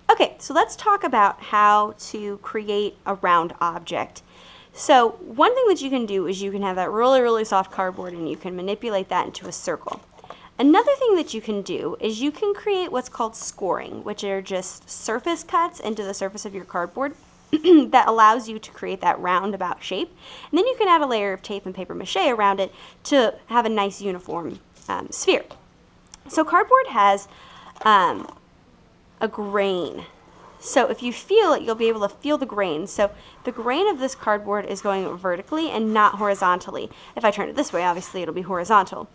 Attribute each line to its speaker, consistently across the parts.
Speaker 1: Okay, so let's talk about how to create a round object. So one thing that you can do is you can have that really, really soft cardboard and you can manipulate that into a circle. Another thing that you can do is you can create what's called scoring, which are just surface cuts into the surface of your cardboard that allows you to create that roundabout shape. And then you can add a layer of tape and paper mache around it to have a nice uniform sphere. So cardboard has a grain. So if you feel it, you'll be able to feel the grain. So the grain of this cardboard is going vertically and not horizontally. If I turn it this way, obviously it'll be horizontal.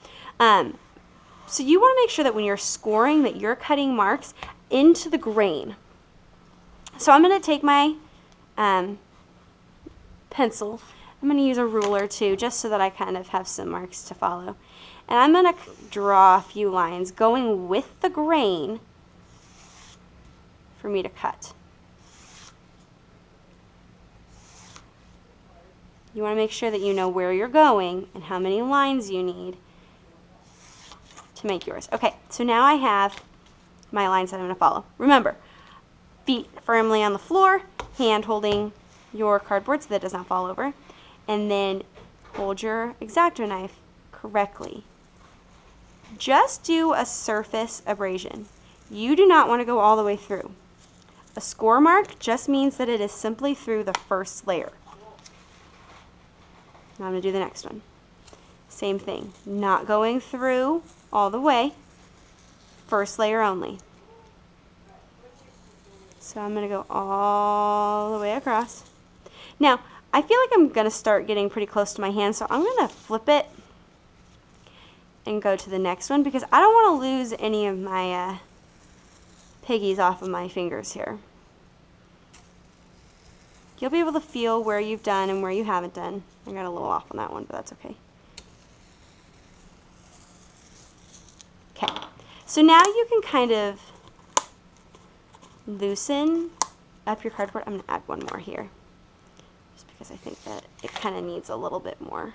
Speaker 1: So you want to make sure that when you're scoring that you're cutting marks into the grain. So I'm going to take my pencil. I'm going to use a ruler too, just so that I kind of have some marks to follow. And I'm going to draw a few lines going with the grain for me to cut. You want to make sure that you know where you're going and how many lines you need to make yours. Okay, so now I have my lines that I'm going to follow. Remember, feet firmly on the floor, hand holding your cardboard so that it does not fall over, and then hold your X-Acto knife correctly. Just do a surface abrasion. You do not want to go all the way through. A score mark just means that it is simply through the first layer. Now I'm going to do the next one. Same thing, not going through all the way, first layer only. So I'm going to go all the way across. Now, I feel like I'm going to start getting pretty close to my hand, so I'm going to flip it and go to the next one because I don't want to lose any of my piggies off of my fingers here. You'll be able to feel where you've done and where you haven't done. I got a little off on that one, but that's okay. Okay, so now you can kind of loosen up your cardboard. I'm going to add one more here, just because I think that it kind of needs a little bit more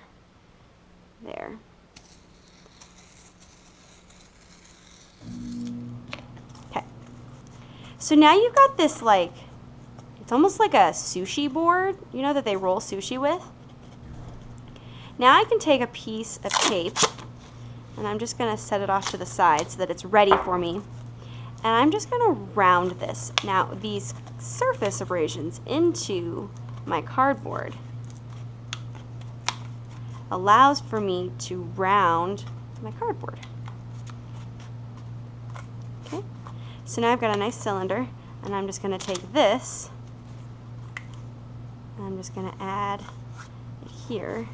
Speaker 1: there. Okay, so now you've got this like, it's almost like a sushi board, you know, that they roll sushi with. Now I can take a piece of tape and I'm just going to set it off to the side so that it's ready for me. And I'm just going to round this. Now these surface abrasions into my cardboard allows for me to round my cardboard. Okay, so now I've got a nice cylinder and I'm just going to take this and I'm just going to add it here.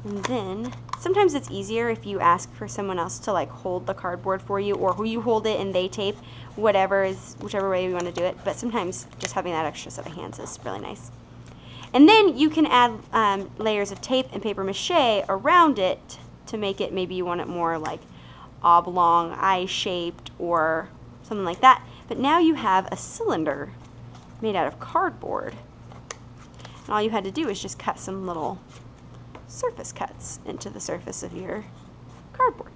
Speaker 1: And then sometimes it's easier if you ask for someone else to like hold the cardboard for you, or who you hold it and they tape, whichever way you want to do it. But sometimes just having that extra set of hands is really nice. And then you can add layers of tape and paper mache around it to make it, maybe you want it more like oblong, eye-shaped, or something like that. But now you have a cylinder made out of cardboard. And all you had to do is just cut some little surface cuts into the surface of your cardboard.